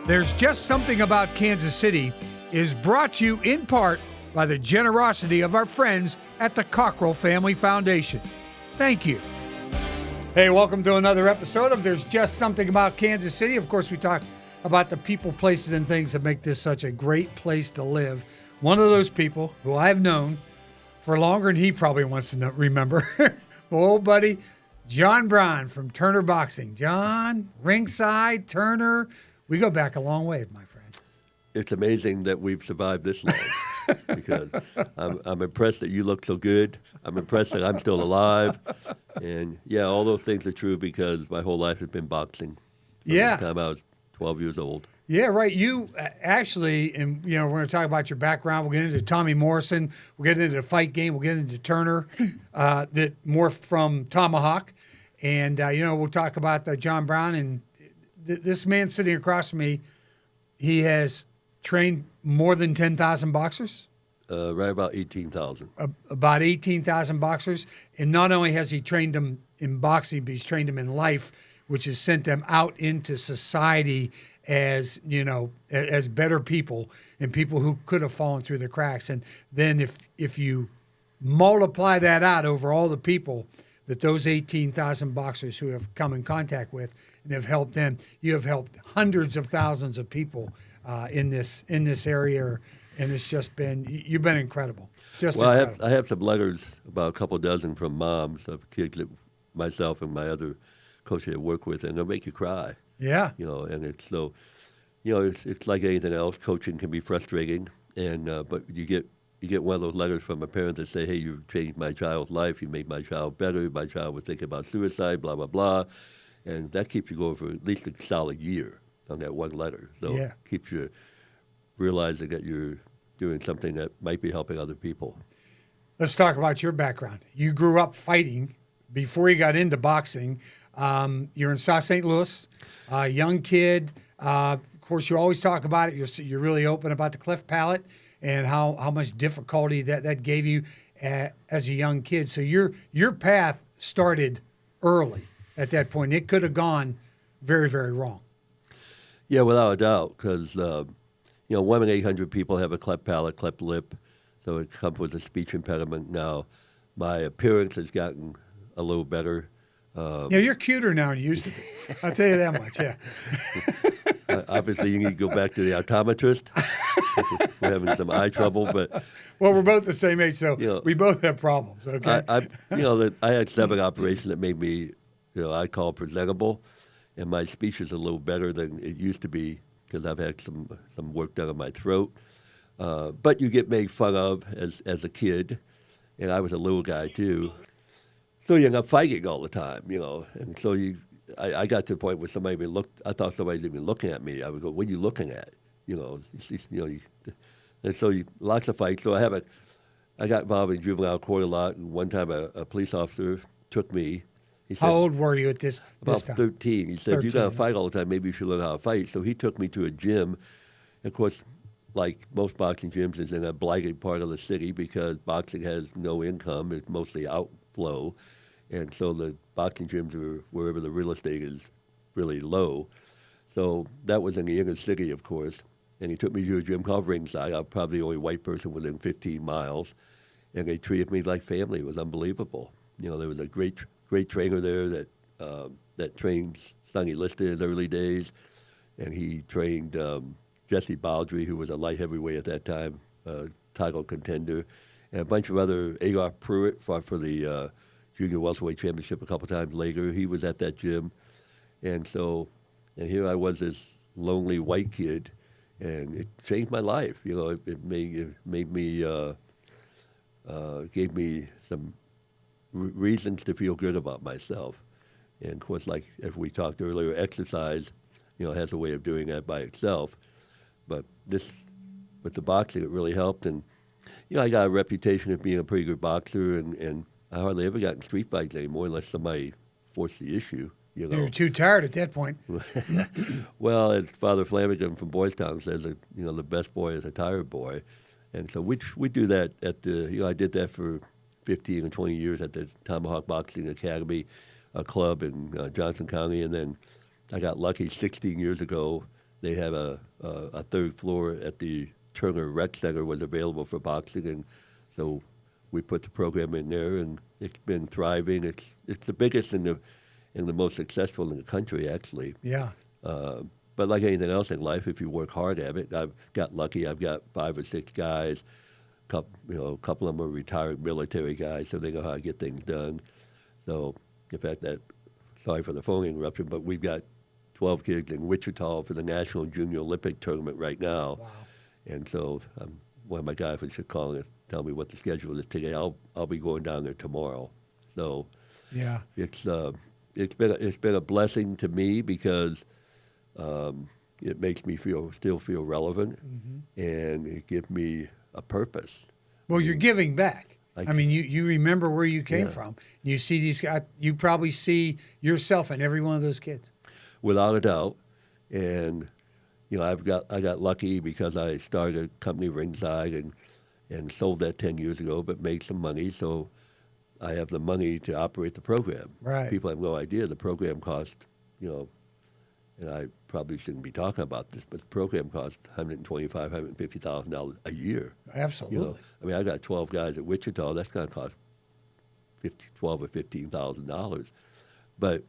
There's Just Something About Kansas City is brought to you in part by the generosity of our friends at the Cockrell Family Foundation. Thank you. Hey, welcome to another episode of There's Just Something About Kansas City. Of course, we talk about the people, places, and things that make this such a great place to live. One of those people who I've known for longer than he probably wants to remember, my old buddy, John Brown from Turner Boxing. John, Ringside, Turner, we go back a long way, my friend. It's amazing that we've survived this long because I'm impressed that you look so good. I'm impressed that I'm still alive. And, yeah, all those things are true because my whole life has been boxing. From the time I was 12 years old. Yeah, right. You actually, and we're going to talk about your background. We'll get into Tommy Morrison. We'll get into the fight game. We'll get into Turner, that morphed from Tomahawk. And, we'll talk about John Brown. And this man sitting across from me, he has trained more than 10,000 boxers. Right about 18,000. About 18,000 boxers. And not only has he trained them in boxing, but he's trained them in life, which has sent them out into society as, as better people and people who could have fallen through the cracks. And then if you multiply that out over all the people that those 18,000 boxers who have come in contact with and have helped them, you have helped hundreds of thousands of people in this area. And it's just been, you've been incredible. Incredible. I have some letters, about a couple dozen from moms of kids that myself and my other coach I work with, and they'll make you cry. Yeah. And it's so, it's like anything else. Coaching can be frustrating, and but you get one of those letters from a parent that say, "Hey, you changed my child's life. You made my child better. My child was thinking about suicide. Blah blah blah," and that keeps you going for at least a solid year on that one letter. So it keeps you realizing that you're doing something that might be helping other people. Let's talk about your background. You grew up fighting before you got into boxing. You're in South St. Louis, young kid. Of course, you always talk about it. You're really open about the cleft palate and how much difficulty that gave you as a young kid. So your path started early at that point. It could have gone very, very wrong. Yeah, without a doubt, because 1 in 800 people have a cleft palate, cleft lip, so it comes with a speech impediment. Now, my appearance has gotten a little better. You're cuter now than you used to be. I'll tell you that much, yeah. Obviously, you need to go back to the optometrist. We're having some eye trouble, but... Well, we're both the same age, so we both have problems, okay? I had 7 operations that made me, I call presentable, and my speech is a little better than it used to be because I've had some work done on my throat. But you get made fun of as a kid, and I was a little guy, too. So you're not fighting all the time, and so I got to the point where I thought somebody was even looking at me. I would go, "What are you looking at?" And so lots of fights. So I got involved in juvenile court a lot. And one time a police officer took me. He said, how old were you at this time? About 13. He said, 13. "You got to fight all the time. Maybe you should learn how to fight." So he took me to a gym. Of course, like most boxing gyms, is in a blighted part of the city because boxing has no income. It's mostly outflow. And so the boxing gyms are wherever the real estate is really low. So that was in the inner city, of course. And he took me to a gym called Ringside. I'm probably the only white person within 15 miles. And they treated me like family. It was unbelievable. There was a great trainer there that trained Sonny Liston in his early days. And he trained Jesse Baldry, who was a light heavyweight at that time, title contender. And a bunch of other, Adolf Pruitt fought for the Junior Welterweight Championship a couple times later. He was at that gym. And here I was, this lonely white kid, and it changed my life. It made me, gave me some reasons to feel good about myself. And of course, like as we talked earlier, exercise, has a way of doing that by itself. But with the boxing, it really helped. And, I got a reputation of being a pretty good boxer, and I hardly ever got in street fights anymore unless somebody forced the issue. You were too tired at that point. Well, as Father Flanagan from Boys Town says, the best boy is a tired boy. And so we do that at the, I did that for 15 or 20 years at the Tomahawk Boxing Academy club in Johnson County. And then I got lucky 16 years ago they had a third floor at the Turner Rec Center was available for boxing, and so we put the program in there, and it's been thriving. It's the biggest and the most successful in the country, actually. Yeah. But like anything else in life, if you work hard at it, I've got lucky. I've got 5 or 6 guys. A couple of them are retired military guys, so they know how to get things done. So, in fact, sorry for the phone interruption, but we've got 12 kids in Wichita for the National Junior Olympic Tournament right now. Wow. And so one of my guys was just calling to tell me what the schedule is today. I'll be going down there tomorrow. So yeah, it's been a blessing to me because it makes me still feel relevant, and it gives me a purpose. Well, you're giving back. I mean, you remember where you came from. You see these guys. You probably see yourself in every one of those kids. Without a doubt, and I got lucky because I started a company, Ringside, and sold that 10 years ago, but made some money, so I have the money to operate the program. Right. People have no idea the program cost, and I probably shouldn't be talking about this, but the program costs $125,000, $150,000 a year. Absolutely. I mean, I got 12 guys at Wichita. That's going to cost $12,000 or $15,000. But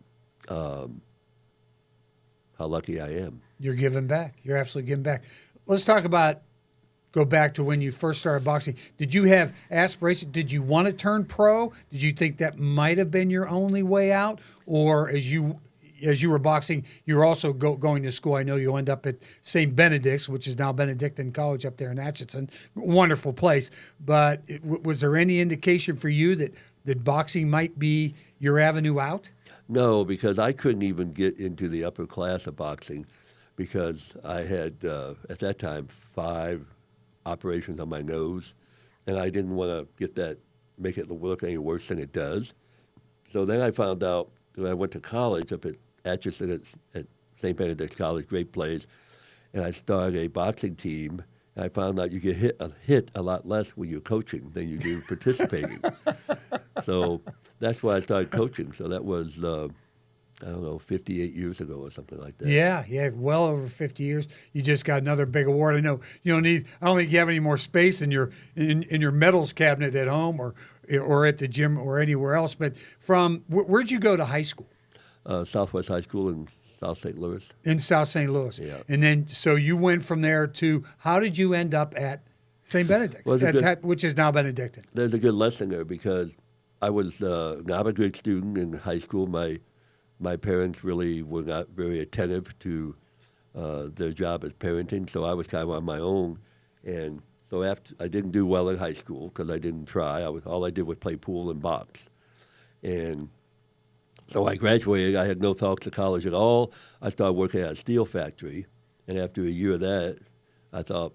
how lucky I am. You're giving back. You're absolutely giving back. Let's go back to when you first started boxing. Did you have aspirations? Did you want to turn pro? Did you think that might have been your only way out? Or as you were boxing, you were also going to school. I know you end up at St. Benedict's, which is now Benedictine College up there in Atchison. Wonderful place. But was there any indication for you that boxing might be your avenue out? No, because I couldn't even get into the upper class of boxing because I had, at that time, 5 operations on my nose, and I didn't want to make it look any worse than it does. So then I found out when I went to college up at Atchison at St. Benedict's College, great place, and I started a boxing team. And I found out you get hit a lot less when you're coaching than you do participating. So that's why I started coaching. So that was, 58 years ago or something like that. Yeah, well over 50 years. You just got another big award. I know you don't need. I don't think you have any more space in your medals cabinet at home or at the gym or anywhere else. But where'd you go to high school? Southwest High School in South St. Louis. In South St. Louis. Yeah. And then so you went from there to how did you end up at St. Benedict's, which is now Benedictine? There's a good lesson there because I was not a good student in high school. My parents really were not very attentive to their job as parenting, so I was kind of on my own. And so after I didn't do well in high school because I didn't try. All I did was play pool and box. And so I graduated. I had no thoughts of college at all. I started working at a steel factory, and after a year of that, I thought,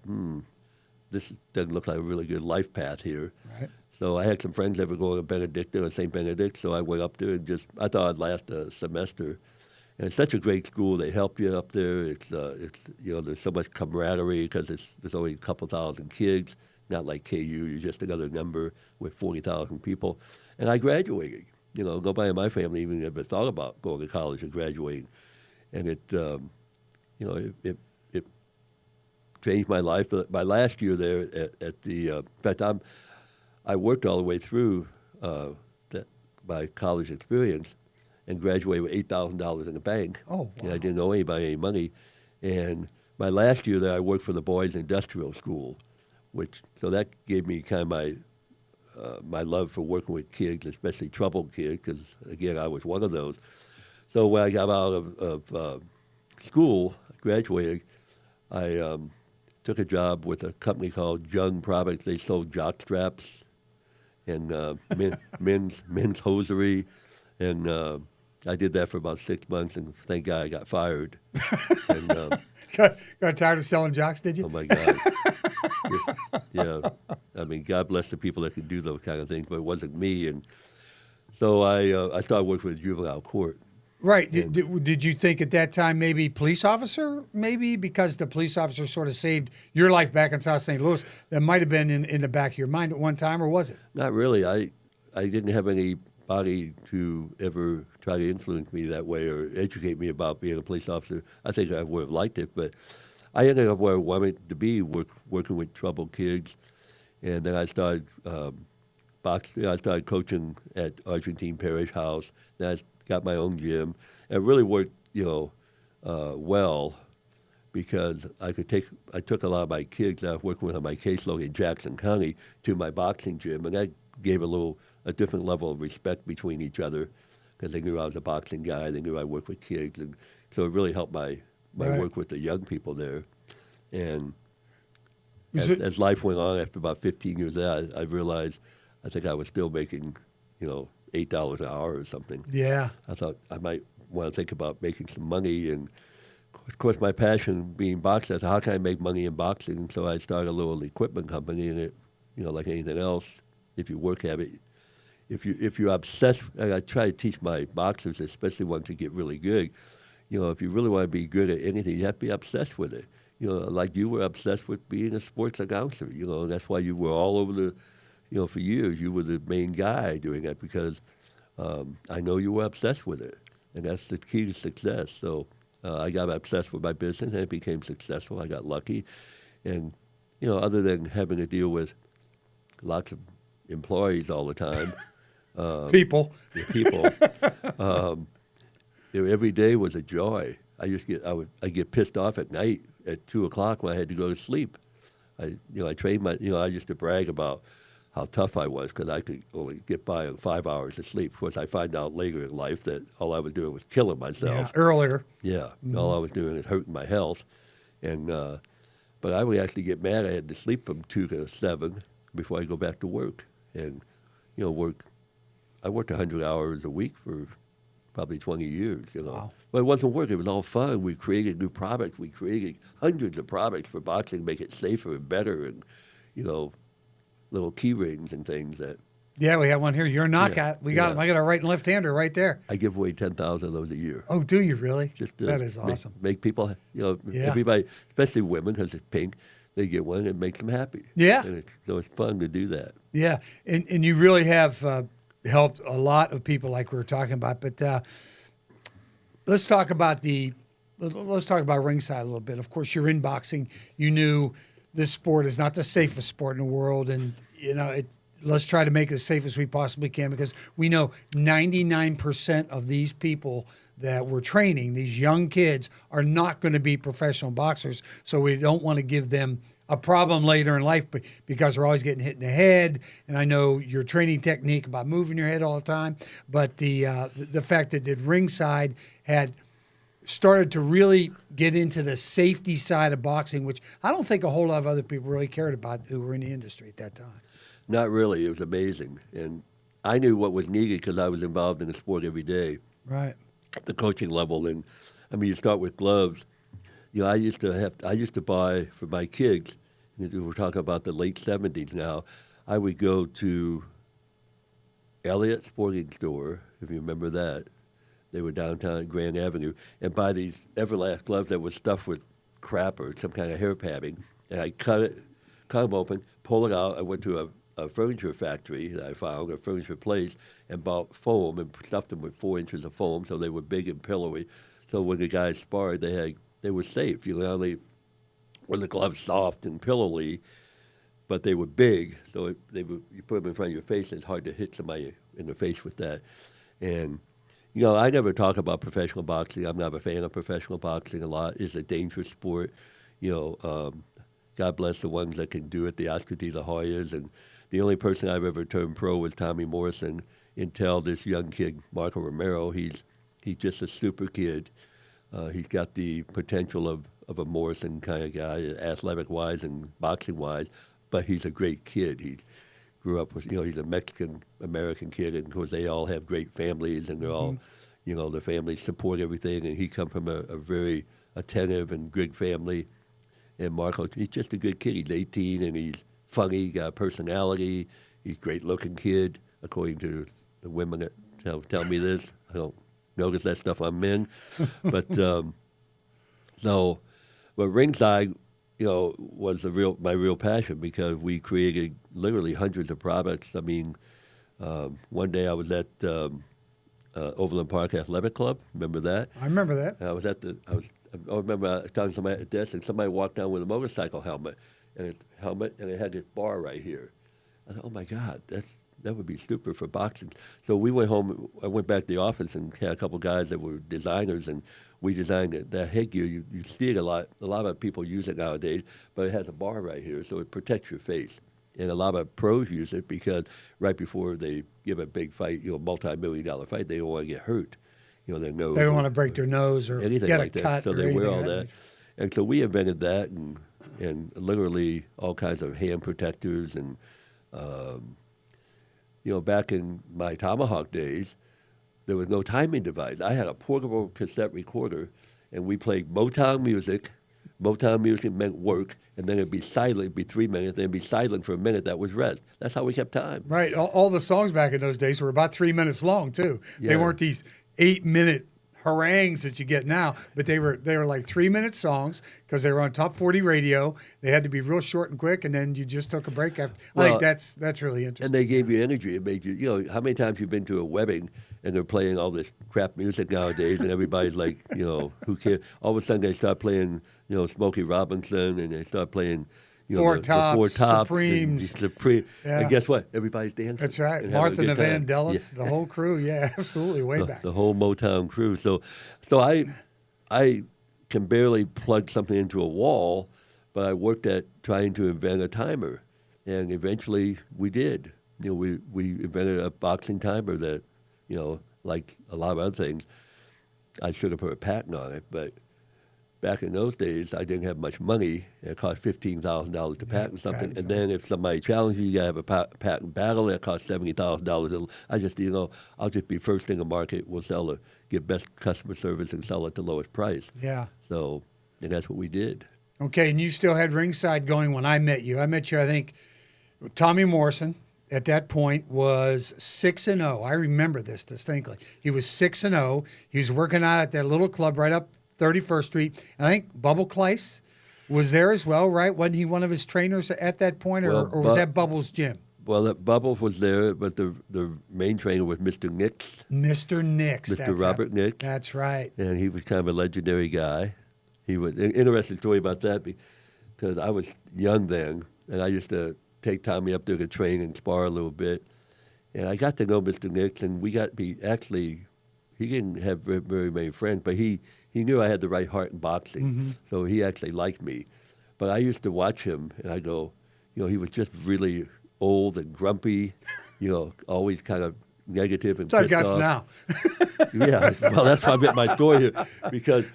this doesn't look like a really good life path here. Right. So I had some friends that were going to Benedictine or St. Benedict, so I went up there and I thought I'd last a semester. And it's such a great school. They help you up there. It's there's so much camaraderie because there's only a couple thousand kids, not like KU. You're just another number with 40,000 people. And I graduated. Nobody in my family even ever thought about going to college and graduating. And it changed my life. But my last year there at the, in fact, I worked all the way through my college experience and graduated with $8,000 in the bank. Oh, wow. And I didn't owe anybody any money. And my last year there, I worked for the Boys Industrial School, so that gave me kind of my love for working with kids, especially troubled kids, because, again, I was one of those. So when I got out of school, graduated, I took a job with a company called Jung Products. They sold jock straps and men's hosiery, and I did that for about 6 months, and thank God I got fired. And, got tired of selling jocks, did you? Oh my God! Yeah, I mean, God bless the people that can do those kind of things, but it wasn't me. And so I started working for the juvenile court. Right. Did you think at that time maybe police officer, maybe because the police officer sort of saved your life back in South St. Louis? That might have been in the back of your mind at one time, or was it? Not really. I didn't have any anybody to ever try to influence me that way or educate me about being a police officer. I think I would have liked it, but I ended up where I wanted to be, working with troubled kids. And then I started boxing. I started coaching at Argentine Parish House. Then I got my own gym. And it really worked, well, because I took a lot of my kids that I was working with on my caseload in Jackson County to my boxing gym, and that gave a different level of respect between each other, because they knew I was a boxing guy. They knew I worked with kids, and so it really helped my Right. work with the young people there. And as life went on, after about 15 years there, I realized I think I was still making, $8 an hour or something. Yeah. I thought I might want to think about making some money. And of course, my passion being boxing, I thought, how can I make money in boxing? So I started a little equipment company, and it, like anything else, if you work at it, if you're obsessed, and I try to teach my boxers, especially ones that get really good, if you really want to be good at anything, you have to be obsessed with it. Like you were obsessed with being a sports announcer. That's why you were all over the, for years, you were the main guy doing that, because I know you were obsessed with it. And that's the key to success. So I got obsessed with my business, and it became successful. I got lucky. And, other than having to deal with lots of employees all the time. People. Every day was a joy. I get pissed off at night at 2:00 when I had to go to sleep. I trained I used to brag about how tough I was because I could only get by on 5 hours of sleep. Of course, I find out later in life that all I was doing was killing myself. Yeah, earlier. Yeah, all I was doing is hurting my health. And but I would actually get mad. I had to sleep from 2 to 7 before I go back to work. And work. I worked 100 hours a week for probably 20 years. Wow. But it wasn't work. It was all fun. We created new products. We created hundreds of products for boxing to make it safer and better, and little key rings and things that. Yeah, we have one here. You're a knockout. We got them. I got a right and left-hander right there. I give away 10,000 of those a year. Oh, do you really? That is awesome. Make people, everybody, especially women, because it's pink, they get one and it makes them happy. Yeah. And so it's fun to do that. Yeah, and you really have helped a lot of people, like we were talking about. But let's talk about Ringside a little bit. Of course, you're in boxing. You knew this sport is not the safest sport in the world, and let's try to make it as safe as we possibly can, because we know 99% of these people that we're training, these young kids, are not going to be professional boxers. So we don't want to give them a problem later in life because they're always getting hit in the head. And I know your training technique about moving your head all the time, but the fact that Ringside had started to really get into the safety side of boxing, which I don't think a whole lot of other people really cared about who were in the industry at that time. Not really. It was amazing. And I knew what was needed because I was involved in the sport every day. Right. At the coaching level. And I mean, you start with gloves. I used to buy for my kids, we're talking about the late 70s now, I would go to Elliott Sporting Store, if you remember that. They were downtown Grand Avenue, and buy these Everlast gloves that were stuffed with crap or some kind of hair padding. And I cut them open, pull it out. I went to a furniture factory that I found, a furniture place, and bought foam and stuffed them with 4 inches of foam, so they were big and pillowy. So when the guys sparred, they were safe. Were the gloves soft and pillowy, but they were big, so you put them in front of your face, and it's hard to hit somebody in the face with that. And I never talk about professional boxing. I'm not a fan of professional boxing a lot. It's a dangerous sport. God bless the ones that can do it, the Oscar De La Hoyas. And the only person I've ever turned pro was Tommy Morrison, until this young kid, Marco Romero. He's just a super kid. He's got the potential of a Morrison kind of guy, athletic-wise and boxing-wise, but he's a great kid. He grew up with, he's a Mexican-American kid, and of course they all have great families, and they're all, the families support everything, and he comes from a very attentive and good family. And Marco, he's just a good kid. He's 18, and he's funny, got a personality. He's a great-looking kid, according to the women that tell me this. I don't notice that stuff on men. But but Ringside, was my real passion, because we created literally hundreds of products. I mean, One day I was at Overland Park Athletic Club. Remember that? I remember that. I remember talking to somebody at the desk, and somebody walked down with a motorcycle helmet, and it had this bar right here. I thought, oh my God, that would be super for boxing. So we went home. I went back to the office and had a couple guys that were designers, and we designed that headgear. You see it a lot. A lot of people use it nowadays, but it has a bar right here, so it protects your face. And a lot of pros use it because right before they give a big fight, multi-million-dollar fight, they don't want to get hurt. Their nose. They don't want to break their nose or anything get like a cut. So they wear all that. And so we invented that, and literally all kinds of hand protectors. And back in my Tomahawk days, there was no timing device. I had a portable cassette recorder, and we played Motown music. Motown music meant work, and then it'd be silent. It'd be 3 minutes, then it'd be silent for a minute. That was rest. That's how we kept time. Right. All the songs back in those days were about 3 minutes long too. Yeah. They weren't these 8-minute harangues that you get now, but they were like 3-minute songs because they were on top 40 radio. They had to be real short and quick, and then you just took a break after. I think that's really interesting. And they gave you energy. It made you. How many times you've been to a wedding and they're playing all this crap music nowadays, and everybody's like, who cares? All of a sudden they start playing, Smokey Robinson, and they start playing. Four Tops, Supremes. Yeah. And guess what? Everybody's dancing. That's right. Martha and the Vandellas, the whole crew. Yeah, absolutely. Way back. The whole Motown crew. So I can barely plug something into a wall, but I worked at trying to invent a timer. And eventually we did. We invented a boxing timer that, like a lot of other things, I should have put a patent on it, but back in those days, I didn't have much money. It cost $15,000 to patent something. And then if somebody challenged you, got to have a patent battle. It cost $70,000. I just, I'll just be first in the market. We'll get best customer service and sell at the lowest price. Yeah. So, and that's what we did. Okay, and you still had Ringside going when I met you. I met you, I think, Tommy Morrison at that point was 6-0. I remember this distinctly. He was 6-0. He was working out at that little club right up 31st Street. I think Bubble Kleiss was there as well, right? Wasn't he one of his trainers at that point, or was that Bubbles' gym? Well, Bubbles was there, but the main trainer was Mr. Nix. Mr. Nix. Mr. Robert Nix. That's right. And he was kind of a legendary guy. He was an interesting story about that because I was young then, and I used to take Tommy up there to train and spar a little bit. And I got to know Mr. Nix, and he didn't have very, very many friends, but he knew I had the right heart in boxing, so he actually liked me. But I used to watch him, and I go, he was just really old and grumpy, always kind of negative and it's like us now. Yeah, well, that's why I met my story here, because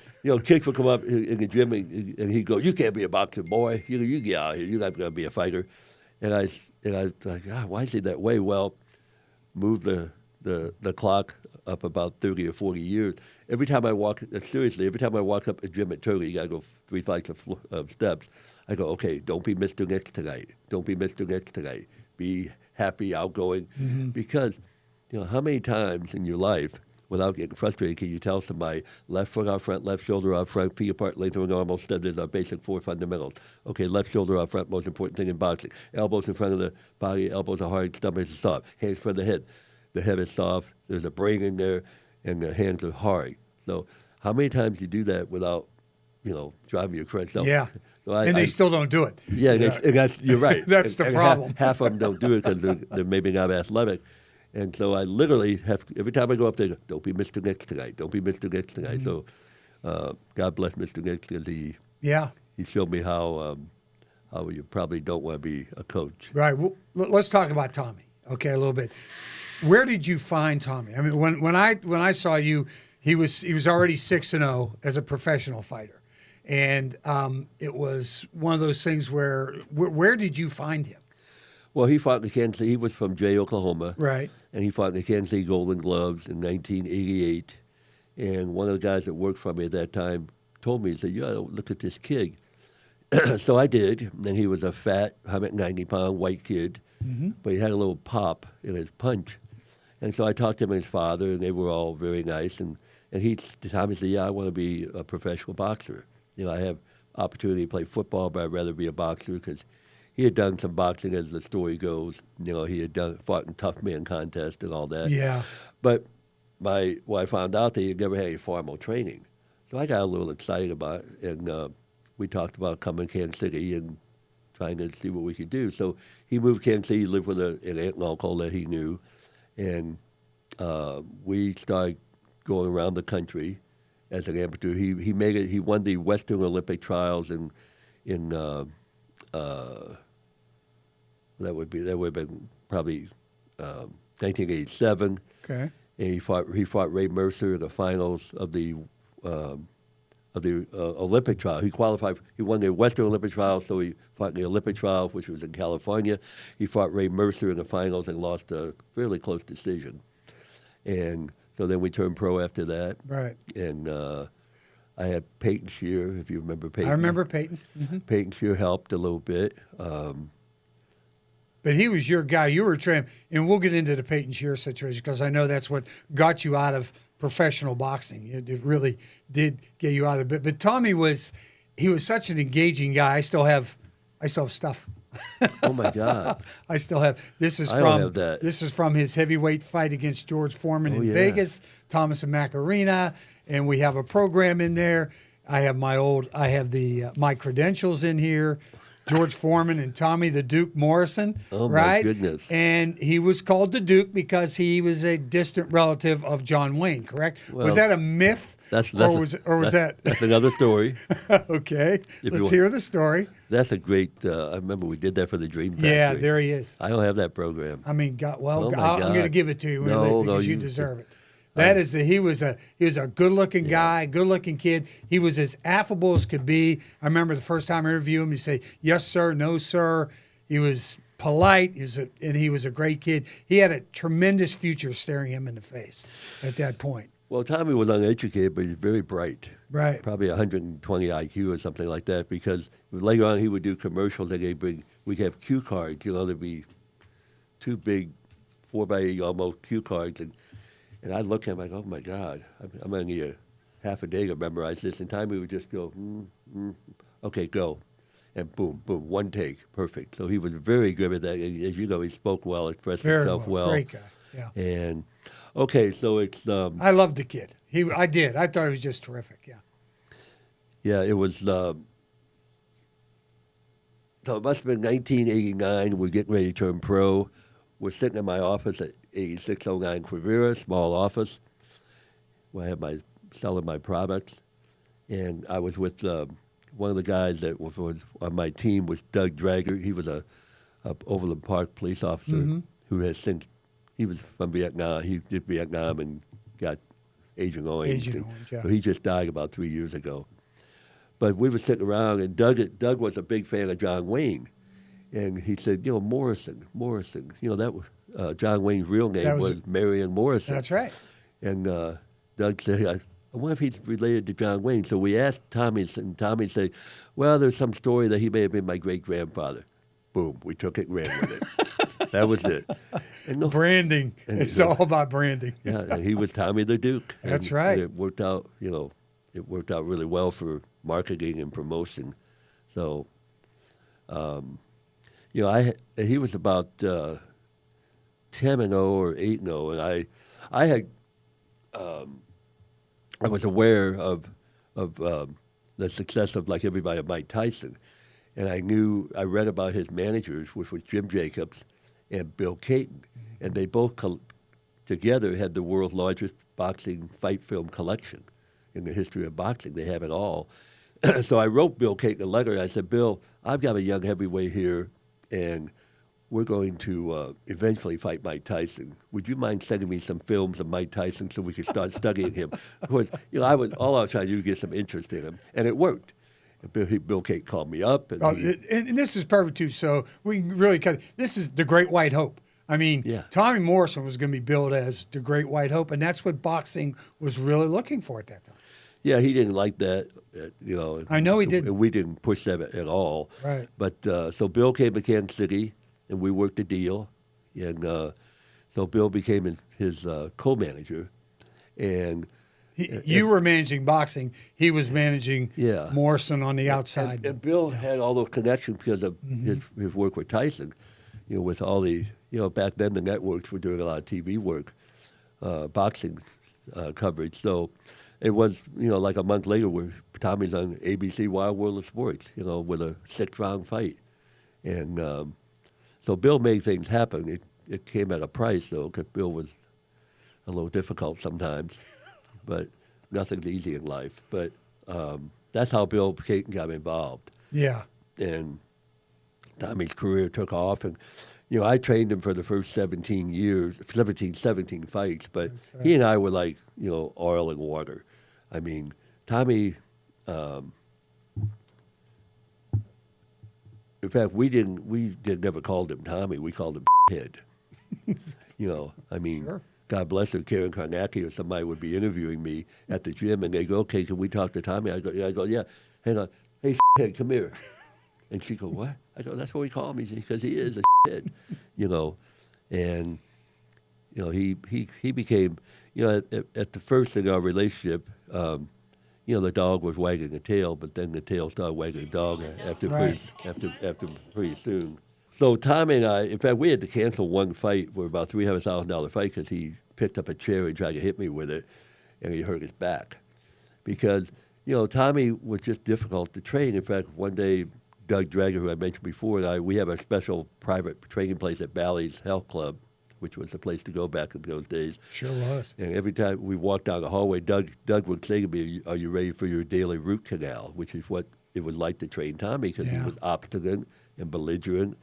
kids would come up in the gym and he'd go, "You can't be a boxing boy. You get out of here. You're not going to be a fighter." And I was like, why is he that way? Well, move the clock up about 30 or 40 years. Every time I walk up a gym at Turley, you got to go 3 flights of steps. I go, okay, don't be Mr. Nix tonight. Don't be Mr. Nix tonight. Be happy, outgoing. Because, how many times in your life, without getting frustrated, can you tell somebody, left foot out front, left shoulder out front, feet apart, length of normal, steadiness are basic 4 fundamentals. Okay, left shoulder out front, most important thing in boxing. Elbows in front of the body, elbows are hard, stomach is soft. Hands in front of the head. The head is soft, there's a brain in there, and the hands are hard. So how many times do you do that without, driving you crazy? Yeah, so they still don't do it. Yeah, you're right. That's the problem. Half of them don't do it because they're maybe not athletic. And so I literally have, every time I go up there, don't be Mr. Nix tonight. Don't be Mr. Nix tonight. So God bless Mr. Nix because he showed me how you probably don't want to be a coach. Right. Well, let's talk about Tommy, okay, a little bit. Where did you find Tommy? I mean, when I saw you, he was already 6-0 as a professional fighter, and it was one of those things where did you find him? Well, he fought in the Kansas City. He was from Jay, Oklahoma, right? And he fought in the Kansas City Golden Gloves in 1988. And one of the guys that worked for me at that time told me, he said, "You ought to look at this kid." So I did, and he was a fat, 190-pound white kid, but he had a little pop in his punch. And so I talked to him and his father, and they were all very nice. And Tommy said, "Yeah, I want to be a professional boxer. I have opportunity to play football, but I'd rather be a boxer because he had done some boxing, as the story goes. He had fought in tough man contests and all that. Yeah. But I found out that he had never had any formal training. So I got a little excited about it, and we talked about coming to Kansas City and trying to see what we could do. So he moved to Kansas City, he lived with an aunt and uncle that he knew, and we started going around the country as an amateur. He made it. He won the Western Olympic trials in that would have been probably 1987. Okay. And he fought Ray Mercer in the finals of the Olympic trial. He qualified. He won the Western Olympic trial, so he fought in the Olympic trial, which was in California. He fought Ray Mercer in the finals and lost a fairly close decision. And so then we turned pro after that. Right. And I had Peyton Shear, if you remember Peyton. I remember Peyton. Mm-hmm. Peyton Shear helped a little bit. But he was your guy. You were training, and we'll get into the Peyton Shear situation because I know that's what got you out of professional boxing. It really did get you out of it. But Tommy was such an engaging guy. I still have stuff. Oh my God! I still have. This is from his heavyweight fight against George Foreman in Vegas, Thomas and Macarena, and we have a program in there. I have my credentials in here. George Foreman and Tommy the Duke Morrison, oh right? My goodness. And he was called the Duke because he was a distant relative of John Wayne, correct? Well, was that a myth? That's another story. Okay. Let's hear the story. That's a great, I remember we did that for the Dream Factory. Yeah, there he is. I don't have that program. I mean, I'm going to give it to you because you deserve it. He was a good-looking guy, good-looking kid. He was as affable as could be. I remember the first time I interviewed him, he'd say, "Yes, sir," "No, sir." He was polite, and he was a great kid. He had a tremendous future staring him in the face at that point. Well, Tommy was uneducated, but he's very bright. Right. Probably 120 IQ or something like that, because later on he would do commercials and we'd have cue cards. There'd be two big 4x8 almost cue cards, and I'd look at him like, oh, my God, I'm going to need half a day to memorize this. And Tommy would just go, okay, go. And boom, boom, one take, perfect. So he was very good at that. As you know, he spoke well, expressed himself well. Great guy, yeah. And, okay, so it's... I loved the kid. I did. I thought he was just terrific, yeah. Yeah, it was... So it must have been 1989. We're getting ready to turn pro. We're sitting in my office at 8609 Quivira, small office, where I have selling my products. And I was with one of the guys that was on my team was Doug Drager. He was a Overland Park police officer who has since, he was from Vietnam. He did Vietnam and got Agent Orange. Yeah. So he just died about 3 years ago. But we were sitting around, and Doug was a big fan of John Wayne. And he said, Morrison. That was John Wayne's real name was Marion Morrison. That's right. And Doug said, I wonder if he's related to John Wayne. So we asked Tommy, and Tommy said, well, there's some story that he may have been my great-grandfather. Boom, we took it and ran with it. That was it. And branding. It's all about branding. Yeah, and he was Tommy the Duke. That's right. It worked out, it worked out really well for marketing and promotion. So, he was about 10-0 or 8-0, and I was aware of the success of, like everybody, of Mike Tyson, and I read about his managers, which was Jim Jacobs and Bill Caton, and they both together had the world's largest boxing fight film collection in the history of boxing. They have it all. So I wrote Bill Caton a letter. I said, Bill, I've got a young heavyweight here, and we're going to eventually fight Mike Tyson. Would you mind sending me some films of Mike Tyson so we could start studying him? Of course, all I was trying to do was get some interest in him, and it worked. And Bill Caton called me up. And this is perfect, too, so we can really this is the Great White Hope. I mean, Tommy Morrison was going to be billed as the Great White Hope, and that's what boxing was really looking for at that time. Yeah, he didn't like that, I know he didn't. We didn't push that at all. Right. But so Bill came to Kansas City, and we worked a deal. And so Bill became his co-manager. And You were managing boxing. He was managing Morrison on the outside. And Bill had all those connections because of his work with Tyson. With all the, back then the networks were doing a lot of TV work, boxing coverage. So it was, like a month later where Tommy's on ABC Wild World of Sports, with a 6-round fight. And so Bill made things happen. It came at a price, though, because Bill was a little difficult sometimes. But nothing's easy in life. But that's how Bill Caton got involved. Yeah. And Tommy's career took off. And, I trained him for the first 17 fights. But he and I were like, oil and water. I mean, Tommy, in fact, we never called him Tommy. We called him head. Sure. God bless her, Karen Karnacki or somebody would be interviewing me at the gym, and they go, "Okay, can we talk to Tommy?" I go, "Yeah." Hang on, hey, head, come here. And she go, "What?" I go, "That's what we call him, because he is a head, And he became, at the first in our relationship, the dog was wagging the tail, but then the tail started wagging the dog after pretty soon. So Tommy and I, in fact, we had to cancel one fight for about $300,000 fight because he picked up a chair and tried to hit me with it, and he hurt his back. Because, Tommy was just difficult to train. In fact, one day, Doug Drager, who I mentioned before, and we have a special private training place at Bally's Health Club, which was the place to go back in those days. Sure was. And every time we walked down the hallway, Doug would say to me, "Are you ready for your daily root canal?" Which is what it was like to train Tommy, because he was obstinate and belligerent.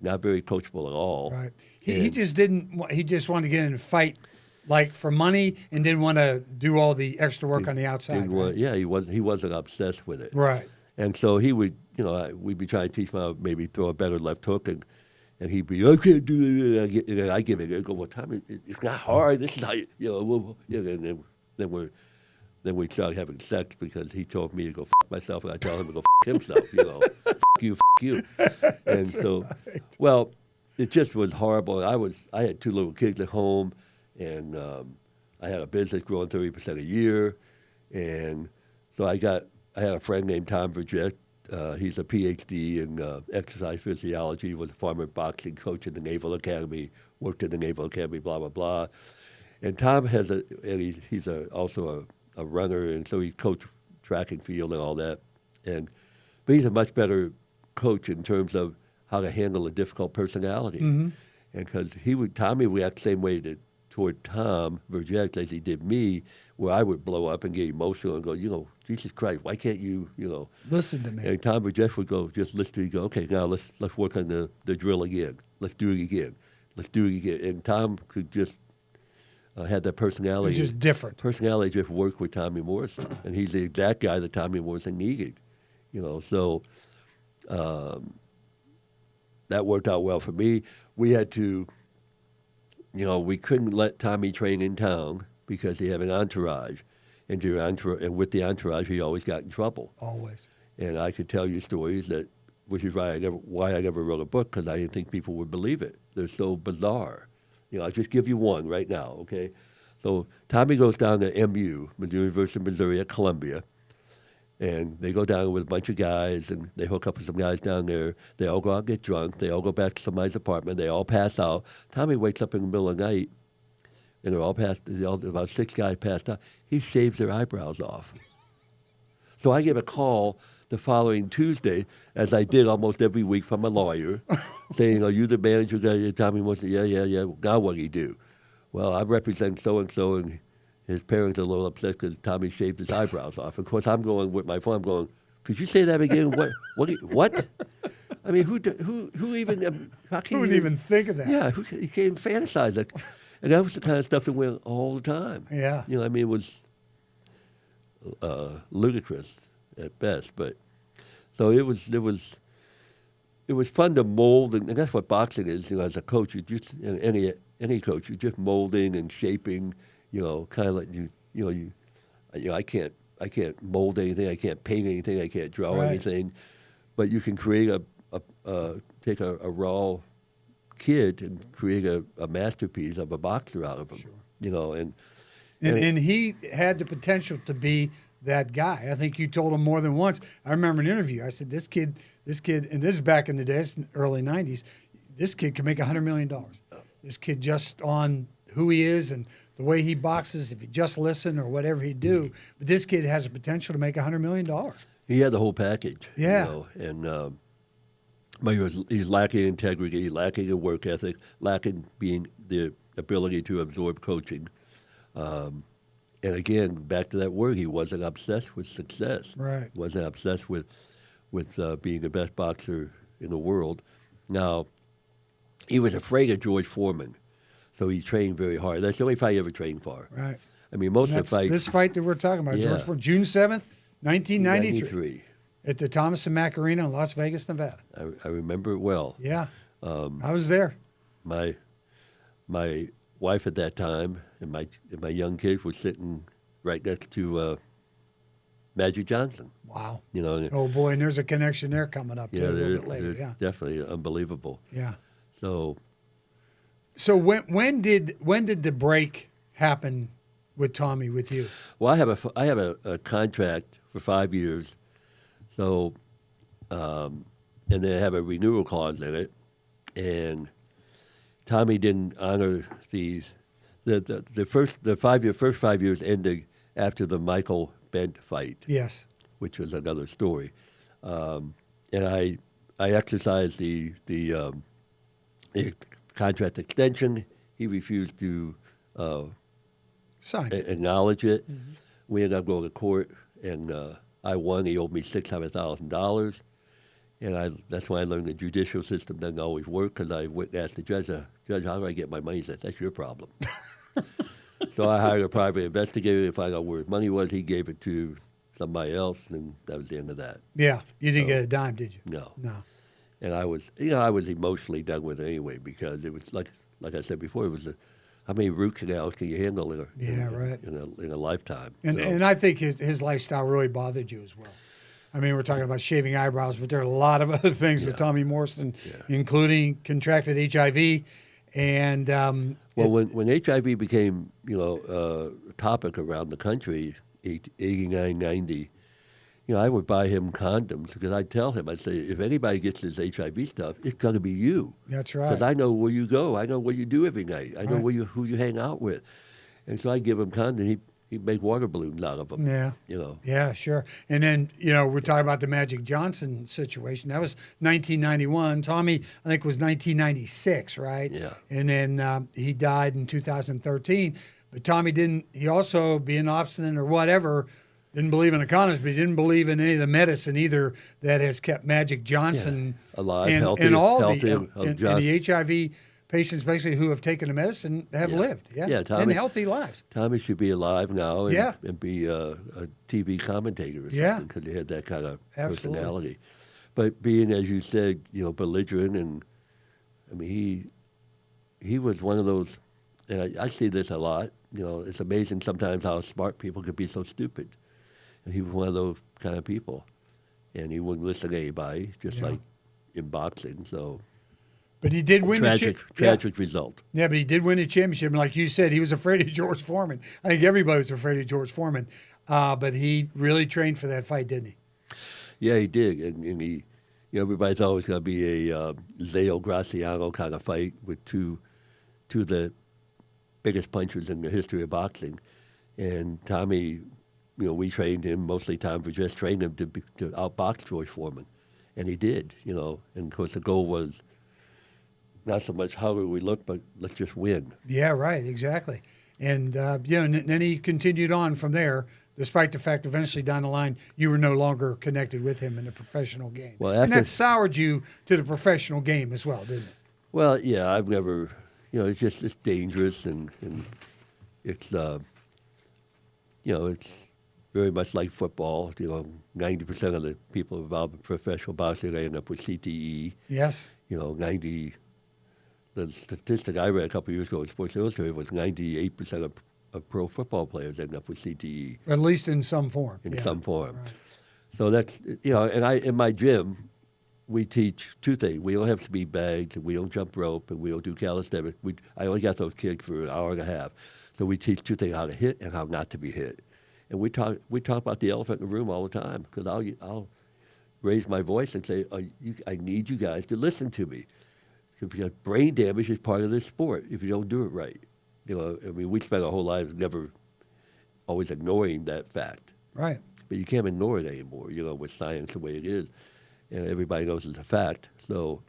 Not very coachable at all. Right. He just didn't. He just wanted to get in and fight, like for money, and didn't want to do all the extra work on the outside. Right? He wasn't obsessed with it. Right. And so he would, we'd be trying to teach him how to maybe throw a better left hook, and he'd be, "I can't do it." And I give it. I go, "Well, Tommy, it's not hard. This is how and then we started having sex because he told me to go f myself, and I told him to go f himself. F you. And so, well, it just was horrible. I had 2 little kids at home, and I had a business growing 30% a year, and so I had a friend named Tom Vergette. He's a PhD in exercise physiology, was a former boxing coach in the Naval Academy, worked in the Naval Academy, blah, blah, blah. And Tom he's also a runner, and so he coached track and field and all that. But he's a much better coach in terms of how to handle a difficult personality. And because Tommy would act the same way toward Tom Vergette as he did me, where I would blow up and get emotional and go, "Jesus Christ, why can't you, listen to me?" And Tom Vergette would go, just listen to you, go, "Okay, now let's work on the drill again. Let's do it again. Let's do it again." And Tom could just had that personality. It's just different. Personality just worked with Tommy Morrison, and he's the exact guy that Tommy Morrison needed. So that worked out well for me. We had to, we couldn't let Tommy train in town because he had an entourage, and with the entourage, he always got in trouble. Always. And I could tell you stories which is why I never wrote a book, because I didn't think people would believe it. They're so bizarre. I'll just give you one right now, okay? So Tommy goes down to MU, University of Missouri at Columbia, and they go down with a bunch of guys, and they hook up with some guys down there. They all go out and get drunk. They all go back to somebody's apartment. They all pass out. Tommy wakes up in the middle of the night, and about 6 guys passed out. He shaves their eyebrows off. So I get a call the following Tuesday, as I did almost every week from a lawyer, saying, "Are you the manager guy?" Tommy wants to, yeah. Now what do you do? Well, I represent so-and-so, and his parents are a little upset because Tommy shaved his eyebrows off. Of course, I'm going with my phone. I'm going, "Could you say that again? What? I mean, who even? Who would even think of that? Yeah, you can't even fantasize that." And that was the kind of stuff that went all the time. Yeah. It was ludicrous at best, but so it was fun to mold, and that's what boxing is. As a coach, you just any coach, you're just molding and shaping. Kind of like I can't mold anything, I can't paint anything, I can't draw anything, but you can create take a raw kid and create a masterpiece of a boxer out of him. Sure. And he had the potential to be that guy. I think you told him more than once. I remember an interview. I said, this kid, and this is back in the days, early 90s, this kid could make $100 million. This kid, just on who he is and the way he boxes, if he just listen or whatever he do, but this kid has the potential to make $100 million. He had the whole package. Yeah. You know, and but he's lacking integrity, lacking a work ethic, lacking being the ability to absorb coaching. And again, back to that word, he wasn't obsessed with success. Right. Wasn't obsessed with being the best boxer in the world. Now, he was afraid of George Foreman, so he trained very hard. That's the only fight he ever trained for. Right. I mean, most of the fights. This fight that we're talking about, George Foreman, June 7th, 1993. At the Thomas and Mack Arena in Las Vegas, Nevada. I remember it well. Yeah. I was there. My wife at that time and my young kids were sitting right next to Magic Johnson. Wow. You know. Oh boy, and there's a connection there coming up too a little bit later. Yeah. Definitely unbelievable. Yeah. So when did the break happen with Tommy with you? Well, I have a contract for 5 years. So, and they have a renewal clause in it, and Tommy didn't honor the first 5 years ended after the Michael Bent fight. Yes, which was another story, and I exercised the contract extension. He refused to sign acknowledge it. Mm-hmm. We ended up going to court, and I won. He owed me $600,000, and that's when I learned the judicial system doesn't always work. Because I went and asked the judge, "Judge, how do I get my money?" He said, "That's your problem." So I hired a private investigator to find out where his money was. He gave it to somebody else, and that was the end of that. Yeah, you didn't get a dime, did you? No. No. And I was emotionally done with it anyway, because it was like I said before, it was how many root canals can you handle in a lifetime? And I think his lifestyle really bothered you as well. I mean, we're talking about shaving eyebrows, but there are a lot of other things with Tommy Morrison, including contracted HIV. And when HIV became a topic around the country, 89, 90. I would buy him condoms, because I'd tell him, I'd say, if anybody gets this HIV stuff, it's going to be you. That's right. Because I know where you go. I know what you do every night. I know who you hang out with. And so I'd give him condoms. He'd make water balloons out of them. Yeah. Yeah, sure. And then, we're talking about the Magic Johnson situation. That was 1991. Tommy, I think, was 1996, right? Yeah. And then he died in 2013. But Tommy didn't, he also, being obstinate or whatever, didn't believe in the condoms, but he didn't believe in any of the medicine either that has kept Magic Johnson alive, and healthy, and all healthy, and the HIV patients basically who have taken the medicine have lived, Tommy, and healthy lives. Tommy should be alive now and be a TV commentator or something, because he had that kind of personality. But being, as you said, belligerent, and I mean, he was one of those, and I see this a lot. It's amazing sometimes how smart people could be so stupid. And he was one of those kind of people, and he wouldn't listen to anybody, just like in boxing. So, but he did win tragic result. Yeah, but he did win a championship, and like you said, he was afraid of George Foreman. I think everybody was afraid of George Foreman, but he really trained for that fight, didn't he? Yeah, he did, and he, everybody thought it was going to be a Zale Graciano kind of fight with two of the biggest punchers in the history of boxing, and Tommy. We trained him, mostly Tom just trained him to outbox George Foreman. And he did, And of course the goal was not so much how do we look, but let's just win. Yeah, right, exactly. And, and then he continued on from there, despite the fact eventually down the line you were no longer connected with him in the professional game. Well, and that soured you to the professional game as well, didn't it? Well, yeah, I've never, it's dangerous, and it's, it's very much like football. 90% of the people involved in professional boxing end up with CTE. Yes. The statistic I read a couple of years ago in Sports Illustrated was 98% of pro football players end up with CTE. At least in some form. In some form. Right. So that's, and in my gym, we teach two things. We don't have speed bags, and we don't jump rope, and we don't do calisthenics. I only got those kids for an hour and a half. So we teach two things: how to hit and how not to be hit. And we talk about the elephant in the room all the time, because I'll raise my voice and say, I need you guys to listen to me, because brain damage is part of this sport if you don't do it right. We spend our whole lives never always ignoring that fact. Right. But you can't ignore it anymore, with science the way it is. And everybody knows it's a fact. So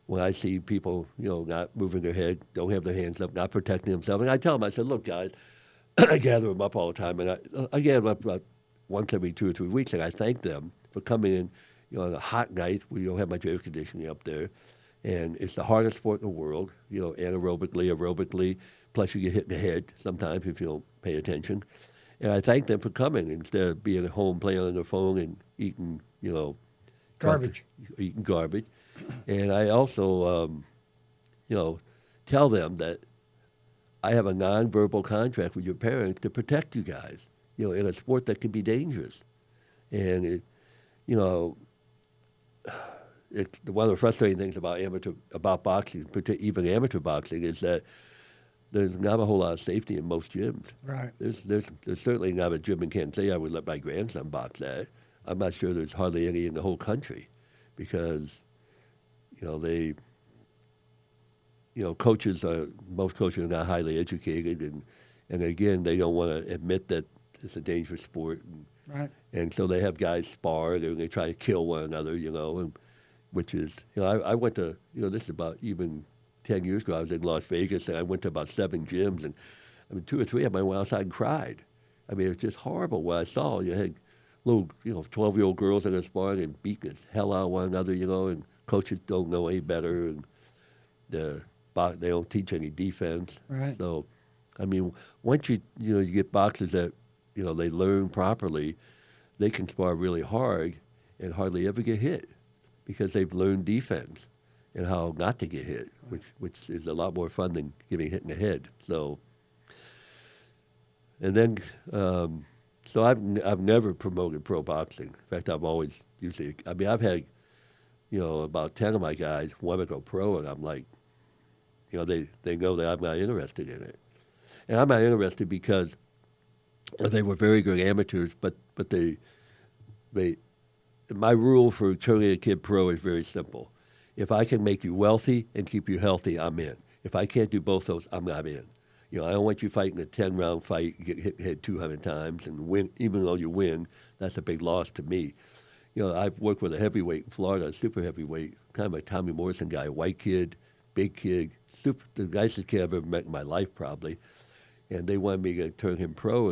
when I see people, not moving their head, don't have their hands up, not protecting themselves, and I tell them, I said, look, guys, I gather them up all the time, and I gather them up about once every 2 or 3 weeks, and I thank them for coming in, on a hot night. We don't have much air conditioning up there, and it's the hardest sport in the world, anaerobically, aerobically, plus you get hit in the head sometimes if you don't pay attention. And I thank them for coming instead of being at home playing on their phone and eating, garbage. Eating garbage. And I also, tell them that I have a nonverbal contract with your parents to protect you guys, in a sport that can be dangerous. And, it's one of the frustrating things about boxing, even amateur boxing, is that there's not a whole lot of safety in most gyms. Right. There's certainly not a gym in Kansas City I would let my grandson box at. I'm not sure there's hardly any in the whole country, because, most coaches are not highly educated, and again, they don't want to admit that it's a dangerous sport. Right. And so they have guys spar, and they try to kill one another, which is, I went to, this is about even 10 years ago, I was in Las Vegas, and I went to about 7 gyms, and 2 or 3 of them I went outside and cried. It was just horrible what I saw. You had little, 12-year-old girls that are sparring and beating the hell out of one another, and coaches don't know any better, and they don't teach any defense. Right. So, once you get boxers that, they learn properly, they can spar really hard and hardly ever get hit, because they've learned defense and how not to get hit, which is a lot more fun than getting hit in the head. So, and then, so I've never promoted pro boxing. In fact, I've always usually, I've had, about 10 of my guys want to go pro, and I'm like, they know that I'm not interested in it. And I'm not interested because they were very good amateurs, but my rule for turning a kid pro is very simple. If I can make you wealthy and keep you healthy, I'm in. If I can't do both those, I'm not in. I don't want you fighting a 10-round fight, get hit in the head 200 times, and win. Even though you win, that's a big loss to me. I've worked with a heavyweight in Florida, a super heavyweight, kind of a Tommy Morrison guy, white kid, big kid, the nicest kid I've ever met in my life probably. And they wanted me to turn him pro,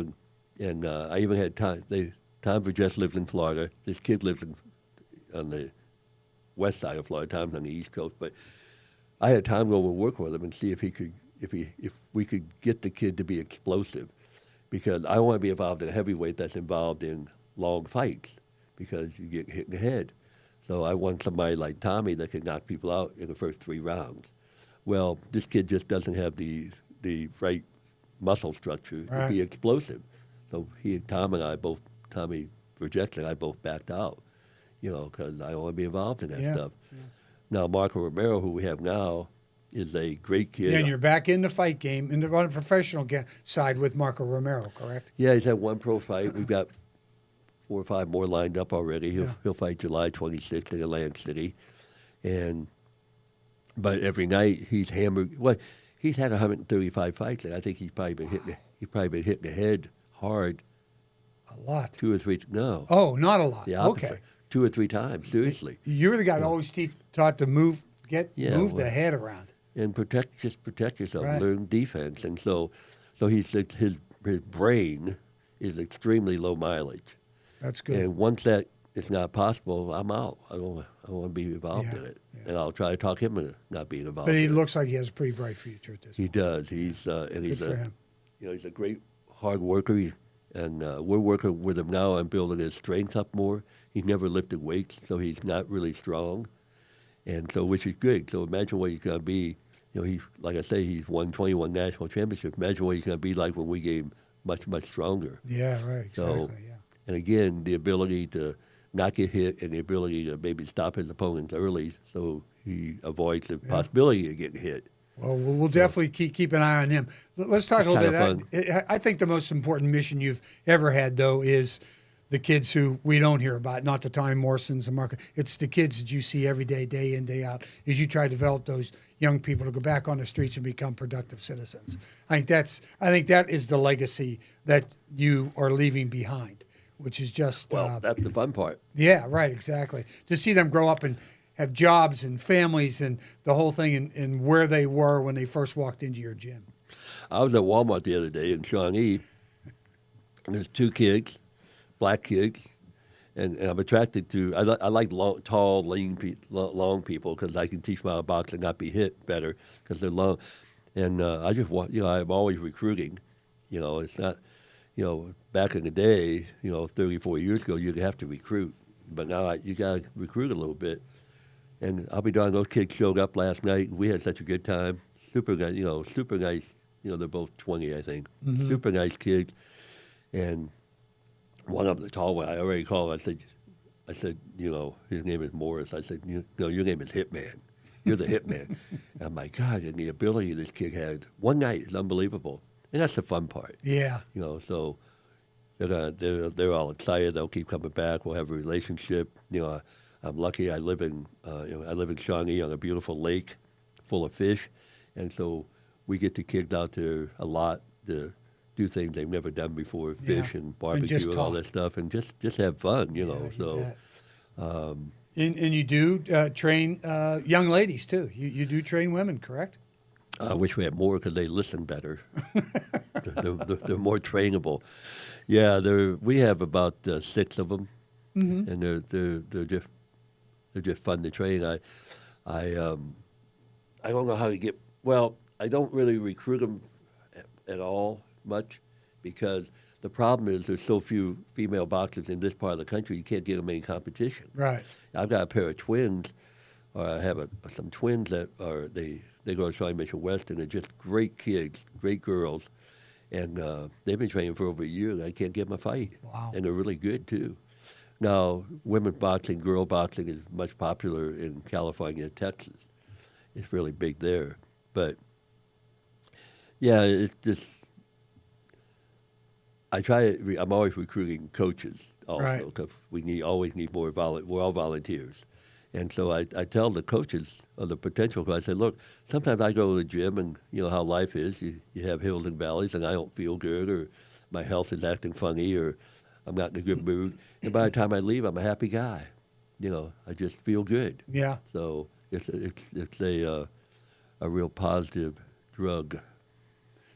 and I even had Tom Vergess lives in Florida. This kid lives on the west side of Florida. Tom's on the east coast, but I had Tom go and work with him and see if we could get the kid to be explosive, because I want to be involved in a heavyweight that's involved in long fights, because you get hit in the head. So I want somebody like Tommy that can knock people out in the first 3 rounds. Well, this kid just doesn't have the right muscle structure to be explosive. So Tommy Vergess and I both backed out, because I don't want to be involved in that stuff. Yeah. Now, Marco Romero, who we have now, is a great kid. Yeah, and you're back in the fight game, on the professional side with Marco Romero, correct? Yeah, he's had 1 pro fight. We've got 4 or 5 more lined up already. He'll fight July 26th in Atlantic City. But every night he's hammered. Well, he's had 135 fights, and I think he's probably been hit in the head hard. A lot. 2 or 3. No. Oh, not a lot. The opposite. Okay. 2 or 3 times. Seriously. You're the guy that always taught to move the head around and protect yourself. Right. Learn defense, and so his brain is extremely low mileage. That's good. And once that is not possible, I'm out. I don't want to be involved in it. Yeah. And I'll try to talk him into not being involved. But he looks like he has a pretty bright future at this point. He does. He's he's a great hard worker. And we're working with him now on building his strength up more. He's never lifted weights, so he's not really strong, and so which is good. So imagine what he's going to be. He's, like I say, he's won 21 national championships. Imagine what he's going to be like when we get him much, much stronger. Yeah, right, exactly, And again, the ability to not get hit and the ability to maybe stop his opponents early so he avoids the possibility of getting hit. Well, we'll definitely keep an eye on him. Let's talk a little bit. I think the most important mission you've ever had, though, is the kids who we don't hear about, not the Tommy Morrisons and Mark. It's the kids that you see every day, day in, day out, as you try to develop those young people to go back on the streets and become productive citizens. I think that is the legacy that you are leaving behind, which is just that's the fun part. Yeah, right, exactly. To see them grow up and have jobs and families and the whole thing and where they were when they first walked into your gym. I was at Walmart the other day in Shawnee, and there's 2 kids, black kids, and I'm attracted to, I like long, tall, lean, long people because I can teach my boxing not be hit better because they're long. And I just want, I'm always recruiting. It's not, back in the day, 34 years ago, you'd have to recruit. But now you got to recruit a little bit. And I'll be darned, those kids showed up last night. We had such a good time. Super nice, super nice. They're both 20, I think. Mm-hmm. Super nice kids. And one of them, the tall one, I already called him. I said, his name is Morris. I said, your name is Hitman. You're the Hitman. And my God, and the ability this kid had one night is unbelievable. And that's the fun part. Yeah. So they're all excited. They'll keep coming back. We'll have a relationship. I'm lucky. I live in Shawnee on a beautiful lake, full of fish, and so we get the kids out there a lot to do things they've never done before, fish and barbecue and all that stuff, and just have fun, So, and you do train young ladies too. You do train women, correct? I wish we had more because they listen better. they're more trainable. Yeah, we have about 6 of them, mm-hmm. and they're just fun to train. I don't know how to get. Well, I don't really recruit them at all much because the problem is there's so few female boxers in this part of the country. You can't get them any competition. Right. I've got a pair of twins, or I have some twins that are they go to Shawnee Mission West, and they're just great kids, great girls, and they've been training for over a year. And I can't get them a fight. Wow. And they're really good too. Now, women's boxing, girl boxing is much popular in California, Texas. It's really big there. But, yeah, it's just, I'm always recruiting coaches also because we always need more, we're all volunteers. And so I tell the coaches of the potential, I say, look, sometimes I go to the gym and how life is. You have hills and valleys and I don't feel good or my health is acting funny or I'm not in a good mood. And by the time I leave, I'm a happy guy. I just feel good. Yeah. So it's a real positive drug.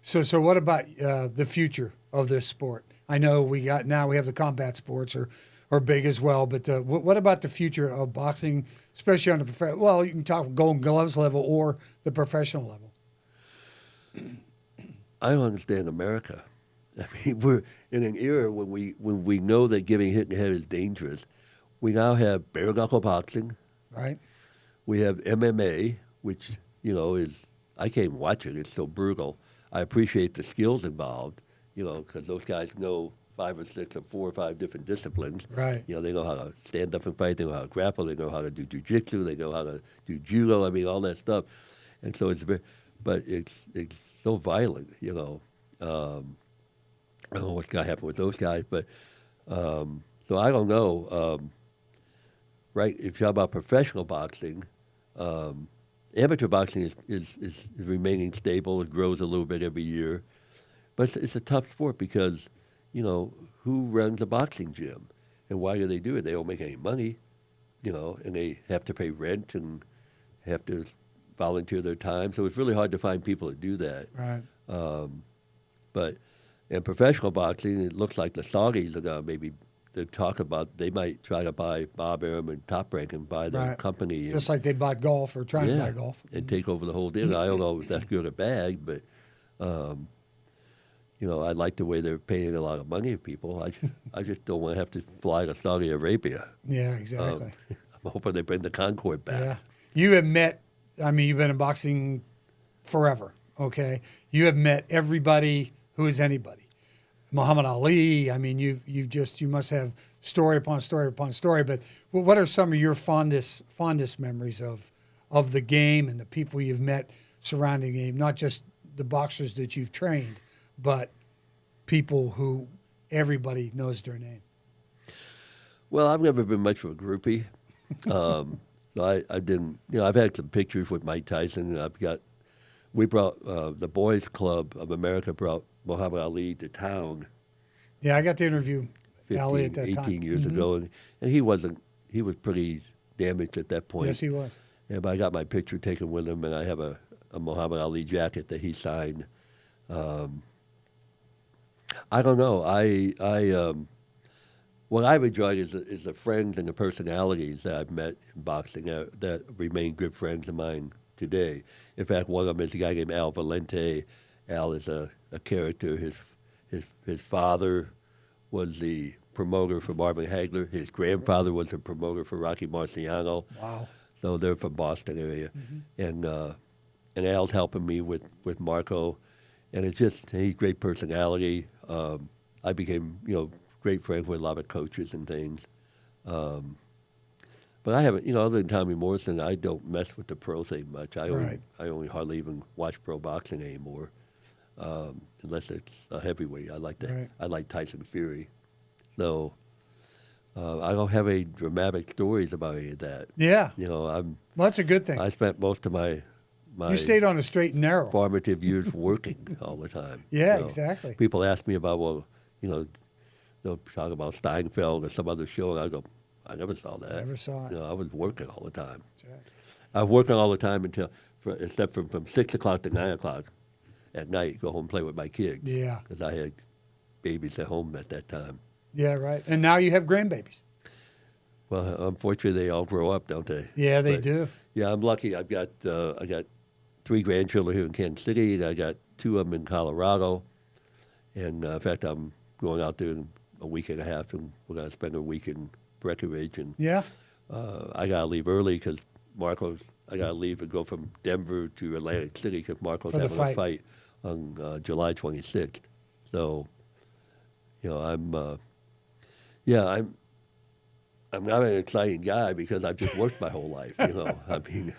So what about the future of this sport? I know we have the combat sports are big as well, but what about the future of boxing, especially on the well, you can talk Golden Gloves level or the professional level. I don't understand America. I mean, we're in an era when we know that getting hit in the head is dangerous. We now have bare knuckle boxing. Right. We have MMA, which is I can't even watch it. It's so brutal. I appreciate the skills involved, because those guys know 5 or 6 or 4 or 5 different disciplines. Right. They know how to stand up and fight. They know how to grapple. They know how to do jiu-jitsu. They know how to do judo. I mean, all that stuff. And so it's so violent. I don't know what's going to happen with those guys, but so I don't know. Right? If you talk about professional boxing, amateur boxing is remaining stable. It grows a little bit every year, but it's a tough sport because who runs a boxing gym and why do they do it? They don't make any money, and they have to pay rent and have to volunteer their time. So it's really hard to find people to do that. Right. But in professional boxing, it looks like the Saudis are going to they might try to buy Bob Arum and Top Rank and buy their company. Just like they bought golf or trying to buy golf. And take over the whole deal. I don't know if that's good or bad, but, I like the way they're paying a lot of money to people. I just don't want to have to fly to Saudi Arabia. Yeah, exactly. I'm hoping they bring the Concorde back. Yeah. You have met, you've been in boxing forever, okay? You have met everybody who is anybody. Muhammad Ali, you must have story upon story upon story, but what are some of your fondest memories of the game and the people you've met surrounding the game, not just the boxers that you've trained, but people who everybody knows their name? Well, I've never been much of a groupie. So I didn't, I've had some pictures with Mike Tyson, and we brought, the Boys Club of America brought Muhammad Ali to town. Yeah, I got to interview Ali at that 18 time. years ago, and he was pretty damaged at that point. Yes, he was. Yeah, but I got my picture taken with him, and I have a Muhammad Ali jacket that he signed. I don't know. What I've enjoyed is the friends and the personalities that I've met in boxing that remain good friends of mine today. In fact, one of them is a guy named Al Valente. Al is a character. His father was the promoter for Marvin Hagler. His grandfather was the promoter for Rocky Marciano. Wow. So they're from Boston area. Mm-hmm. And Al's helping me with Marco. And it's just, he's great personality. I became, great friends with a lot of coaches and things. But I haven't, other than Tommy Morrison, I don't mess with the pro thing much. I only hardly even watch pro boxing anymore, unless it's a heavyweight. I like Tyson Fury. So I don't have any dramatic stories about any of that. Yeah. Well, that's a good thing. I spent most of my you stayed on a straight and narrow. Formative years working all the time. Yeah, exactly. People ask me about, they'll talk about Steinfeld or some other show, and I go, I never saw that. Never saw it. I was working all the time. Right. I was working all the time except from 6 o'clock to 9 o'clock at night, go home and play with my kids. Yeah. Because I had babies at home at that time. Yeah, right. And now you have grandbabies. Well, unfortunately, they all grow up, don't they? Yeah, they do. Yeah, I'm lucky. I got 3 grandchildren here in Kansas City, and I got 2 of them in Colorado. And in fact, I'm going out there in a week and a half, and we're going to spend a week in Breckenridge. And yeah, I got to leave early because I got to leave and go from Denver to Atlantic City because Marco's having a fight on July 26th. So, I'm not an exciting guy because I've just worked my whole life, I mean,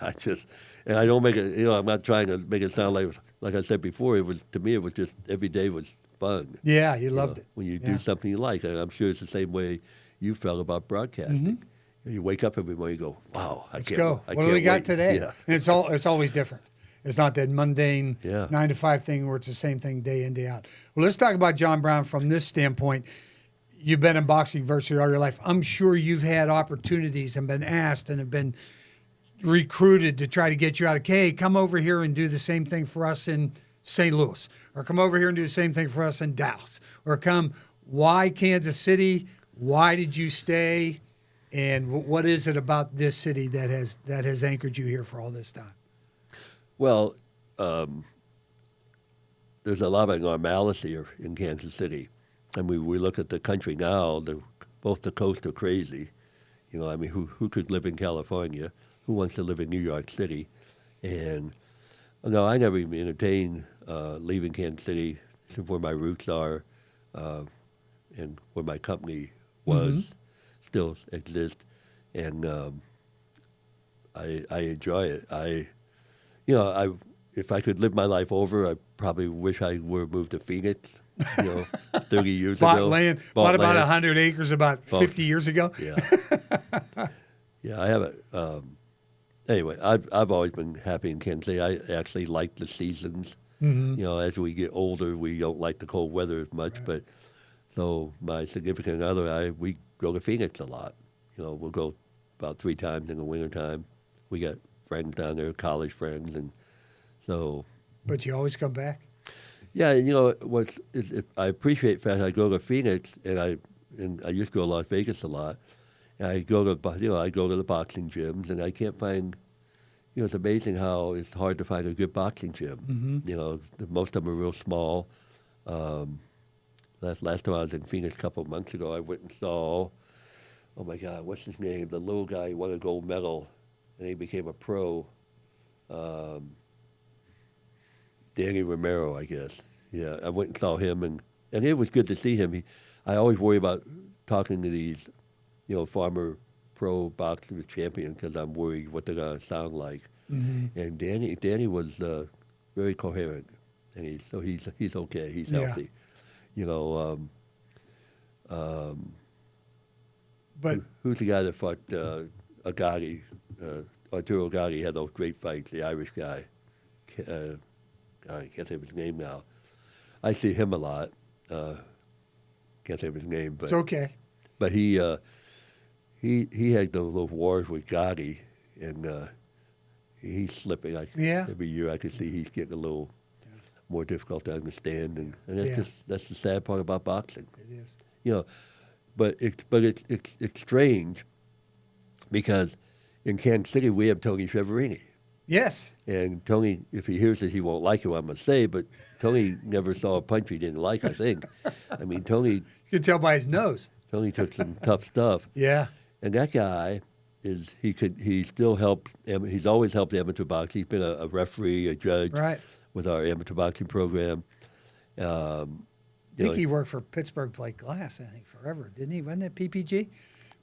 and I don't make it, I'm not trying to make it sound like I said before, to me, it was just, every day was fun. Yeah, you loved it. When you do something you like, and I'm sure it's the same way you felt about broadcasting. Mm-hmm. You wake up every morning and go, wow, Let's go. What do we got today? Yeah. And it's always different. It's not that mundane 9 to 5 thing where it's the same thing day in, day out. Well, let's talk about John Brown from this standpoint. You've been in boxing virtually all your life. I'm sure you've had opportunities and been asked and have been recruited to try to get you out of, hey, come over here and do the same thing for us in St. Louis, or come over here and do the same thing for us in Dallas, or why Kansas City? Why did you stay? And what is it about this city that has anchored you here for all this time? Well, there's a lot of normality here in Kansas City. I mean, we look at the country now, both the coasts are crazy. I mean, who could live in California? Who wants to live in New York City? And, no, I never even entertained leaving Kansas City. This is where my roots are and where my company was, still exists. And I enjoy it. If I could live my life over, I probably wish I would have moved to Phoenix. 30 years ago. Bought about 100 acres about 50 years ago. Yeah. Yeah, I haven't. Anyway, I've always been happy in Kansas City. I actually like the seasons. Mm-hmm. As we get older, we don't like the cold weather as much. Right. But so my significant other, we go to Phoenix a lot. We'll go about 3 times in the wintertime. We got friends down there, college friends, and so. But you always come back? Yeah, I appreciate the fact I go to Phoenix and I used to go to Las Vegas a lot. And I go to the boxing gyms, and I can't find. It's amazing how it's hard to find a good boxing gym. Mm-hmm. Most of them are real small. Last time I was in Phoenix a couple of months ago, I went and saw. Oh my God, what's his name? The little guy who won a gold medal, and he became a pro. Danny Romero, I guess. Yeah, I went and saw him, and it was good to see him. I always worry about talking to these, former pro boxer champion because I'm worried what they're going to sound like. Mm-hmm. And Danny was very coherent, and he's okay. He's healthy. You know, but who's the guy that fought Agati? Arturo Agati had those great fights. The Irish guy. I can't think of his name now. I see him a lot. Can't think of his name, but it's okay. But he had those wars with Gotti, and he's slipping. Every year I could see he's getting a little more difficult to understand, and that's the sad part about boxing. It is. You know, but it's strange because in Kansas City we have Tony Treverini. Yes. And Tony, if he hears this, he won't like what I'm going to say, but Tony never saw a punch he didn't like, I think. I mean, Tony... You can tell by his nose. Tony took some tough stuff. Yeah. And that guy, he still helped, he's always helped amateur boxing. He's been a referee, a judge with our amateur boxing program. I think he worked for Pittsburgh Plate Glass, I think, forever, didn't he? Wasn't it PPG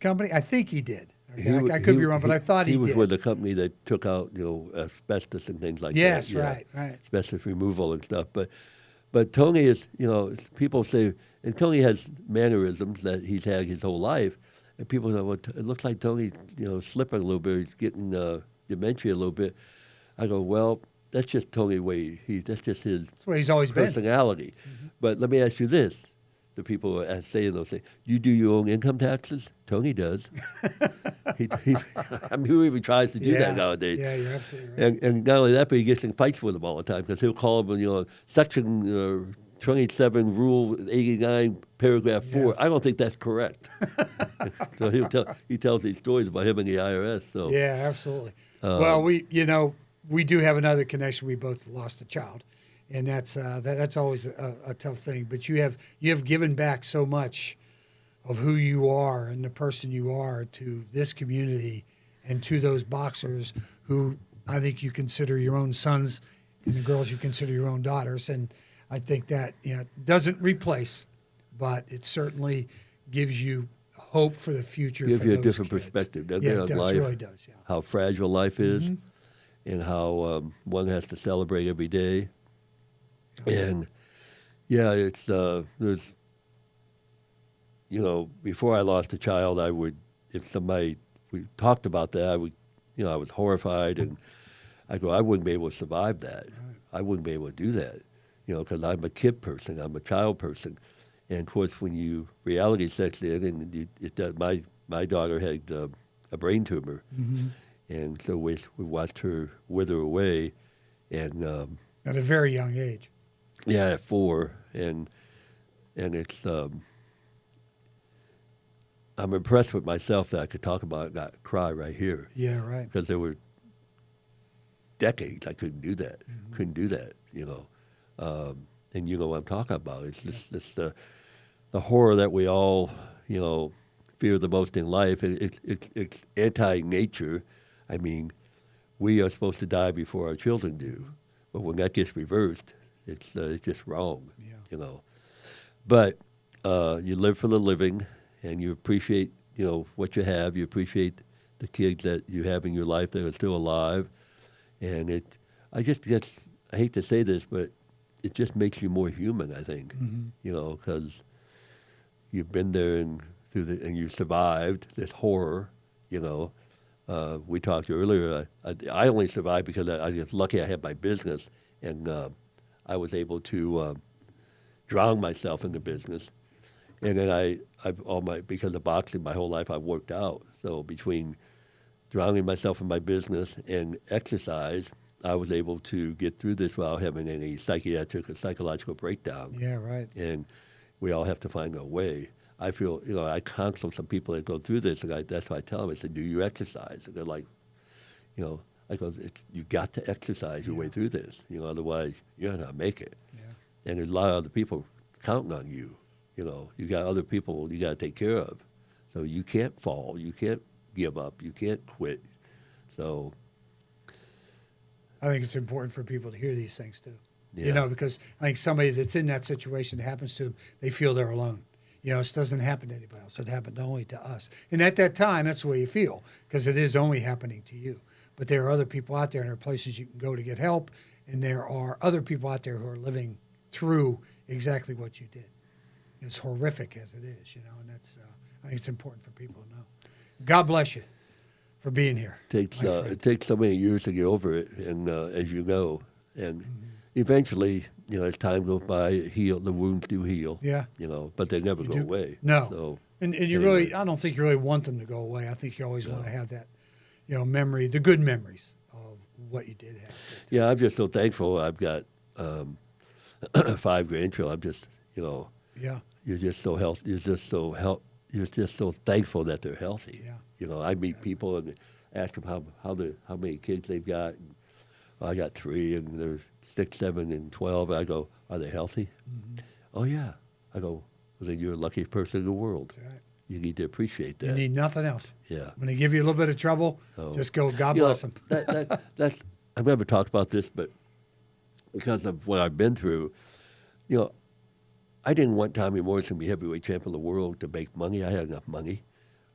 company? I think he did. Okay, I could be wrong, but I thought he did. He was with the company that took out, asbestos and things like that. Yes, right. Asbestos removal and stuff. But Tony is, people say, and Tony has mannerisms that he's had his whole life, and people say, well, it looks like Tony's, slipping a little bit. He's getting dementia a little bit. I go, well, that's just Tony way. That's just his he's always personality. Mm-hmm. But let me ask you this. The people are saying those things. You do your own income taxes? Tony does. Who even tries to do that nowadays? Yeah, you're absolutely right. And not only that, but he gets in fights with them all the time because he'll call them, Section 27, Rule 89, Paragraph 4. I don't think that's correct. So he tells these stories about him and the IRS. So yeah, absolutely. Well, we do have another connection. We both lost a child. And that's always a tough thing. But you have given back so much of who you are and the person you are to this community and to those boxers who I think you consider your own sons and the girls you consider your own daughters. And I think that doesn't replace, but it certainly gives you hope for the future. Gives you a different kids. Perspective. Yeah, it does. It really does. Yeah. How fragile life is, mm-hmm. and how one has to celebrate every day. And it's there's before I lost a child, I would, if somebody we talked about that, I would I was horrified, and I go, I wouldn't be able to survive that. I wouldn't be able to do that, because I'm a kid person, I'm a child person, and of course when reality sets in, and my daughter had a brain tumor, mm-hmm. and so we watched her wither away, and at a very young age. Yeah, at 4, and it's I'm impressed with myself that I could talk about it, cry right here. Yeah, right. Because there were decades I couldn't do that. Mm-hmm. Couldn't do that, and you know what I'm talking about. It's just the horror that we all fear the most in life. It's anti-nature. I mean, we are supposed to die before our children do, but when that gets reversed, it's just wrong, But you live for the living, and you appreciate, what you have. You appreciate the kids that you have in your life that are still alive, and I hate to say this, but it just makes you more human, I think, mm-hmm. Because you've been there and you survived this horror, We talked earlier. I only survived because I was lucky I had my business, and I was able to drown myself in the business, and then because of boxing, my whole life I worked out. So between drowning myself in my business and exercise, I was able to get through this without having any psychiatric or psychological breakdown. Yeah, right. And we all have to find a way. I feel, I counsel some people that go through this, and that's why I tell them, I said, do you exercise? And they're like, I go, you got to exercise your way through this, otherwise you're not going to make it. Yeah. And there's a lot of other people counting on you. You got other people you got to take care of. So you can't fall. You can't give up. You can't quit. So I think it's important for people to hear these things too. Yeah. Because I think somebody that's in that situation that happens to them, they feel they're alone. It doesn't happen to anybody else. It happened only to us. And at that time, that's the way you feel, because it is only happening to you. But there are other people out there, and there are places you can go to get help, and there are other people out there who are living through exactly what you did. As horrific as it is, and that's I think it's important for people to know. God bless you for being here. It takes so many years to get over it, and as you know, and eventually, as time goes by, the wounds do heal. Yeah. But they never go away. No. So, and you really, I don't think you really want them to go away. I think you always want to have that, memory, the good memories of what you did have. Yeah, I'm just so thankful. I've got 5 grandchildren. I'm just, Yeah. You're just so healthy. You're just so thankful that they're healthy. Yeah. I meet people and ask them how many kids they've got. And, I got 3, and they're 6, 7, and 12. And I go, are they healthy? Mm-hmm. Oh yeah. I go, well, then you're the luckiest person in the world. That's right. You need to appreciate that. You need nothing else. Yeah. When they give you a little bit of trouble, just go, God bless them. That's I've never talked about this, but because of what I've been through, I didn't want Tommy Morrison to be heavyweight champion of the world to make money. I had enough money,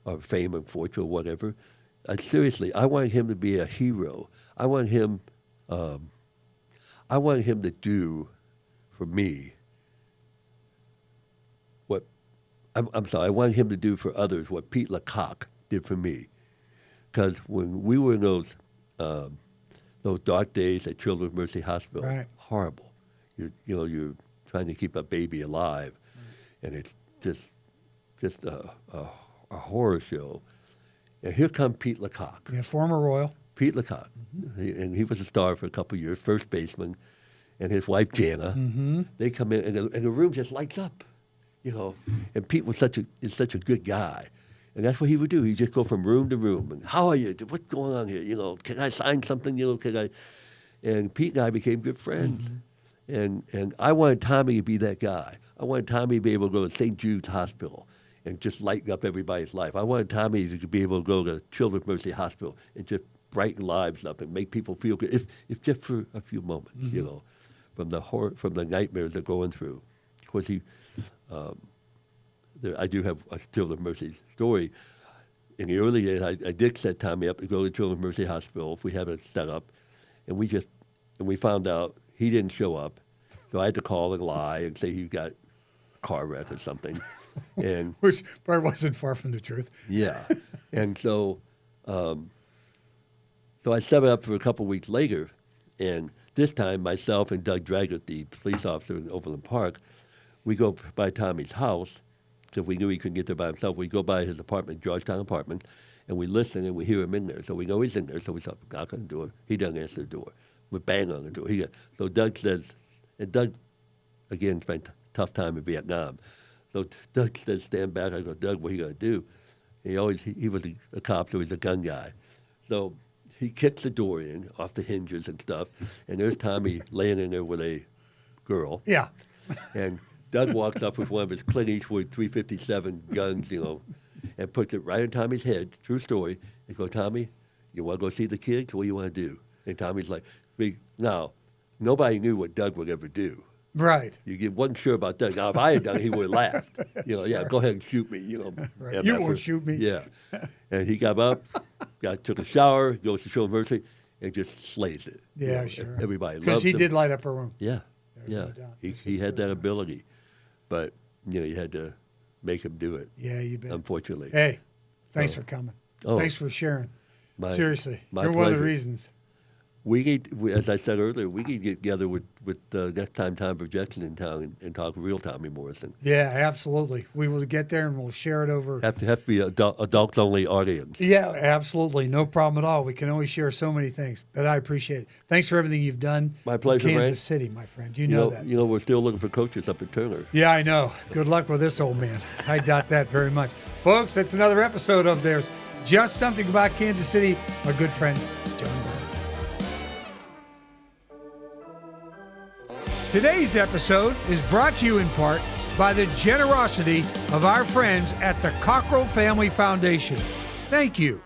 or fame and fortune, or whatever. Seriously, I wanted him to be a hero. I wanted him to do for me what I wanted him to do for others what Pete Lecoq did for me. Because when we were in those dark days at Children's Mercy Hospital, right. Horrible. You're trying to keep a baby alive, and it's just a horror show. And here comes Pete Lecoq. Yeah, former Royal. Pete Lecoq. Mm-hmm. And he was a star for a couple of years, first baseman, and his wife, Jana. Mm-hmm. They come in, and the room just lights up, And Pete was such a good guy. And that's what he would do. He'd just go from room to room. And, how are you? What's going on here? Can I sign something? Can I? And Pete and I became good friends. Mm-hmm. And I wanted Tommy to be that guy. I wanted Tommy to be able to go to St. Jude's Hospital and just lighten up everybody's life. I wanted Tommy to be able to go to Children's Mercy Hospital and just brighten lives up and make people feel good, if just for a few moments, mm-hmm. From the horror, from the nightmares they're going through. Of course, I do have a Children's Mercy story. In the early days, I did set Tommy up to go to Children's Mercy Hospital if we have it set up, and we found out he didn't show up, so I had to call and lie and say he got a car wreck or something, and which probably wasn't far from the truth. Yeah, and so I set it up for a couple of weeks later, and this time myself and Doug Draggett, the police officer in Overland Park, we go by Tommy's house because we knew he couldn't get there by himself. We go by his apartment, Georgetown apartment, and we listen and we hear him in there. So we know he's in there. So we thought, knock on the door. He doesn't answer the door. We bang on the door. So Doug says, and Doug, again, spent a tough time in Vietnam. So Doug says, stand back. I go, Doug, what are you going to do? He was a cop, so he's a gun guy. So he kicks the door in off the hinges and stuff, and there's Tommy laying in there with a girl. Yeah. And Doug walks up with one of his Clint Eastwood .357 guns, and puts it right in Tommy's head. True story. He goes, Tommy, you want to go see the kids? What do you want to do? And Tommy's like, now, nobody knew what Doug would ever do. Right. Wasn't sure about Doug. Now, if I had done it, he would have laughed. Sure. Yeah, go ahead and shoot me. Right. You won't shoot me. Yeah. And he got up, took a shower, goes to Children's Mercy, and just slays it. Yeah, sure. Everybody loves him. Because he did light up a room. Yeah. No doubt. He had that ability. But, you had to make him do it. Yeah, you bet. Unfortunately. Hey, thanks for coming. Thanks for sharing. Seriously. You're pleasure. one of the reasons. As I said earlier, we need to get together with next time for Jackson in town and talk real Tommy Morrison. Yeah, absolutely. We will get there and we'll share it over. Have to be adult only audience. Yeah, absolutely. No problem at all. We can always share so many things, but I appreciate it. Thanks for everything you've done. My pleasure, for Kansas Ray. City, my friend. You know that. We're still looking for coaches up at Turner. Yeah, I know. Good luck with this old man. I doubt that very much. Folks, that's another episode of There's Just Something About Kansas City. My good friend, John Brown. Today's episode is brought to you in part by the generosity of our friends at the Cockrell Family Foundation. Thank you.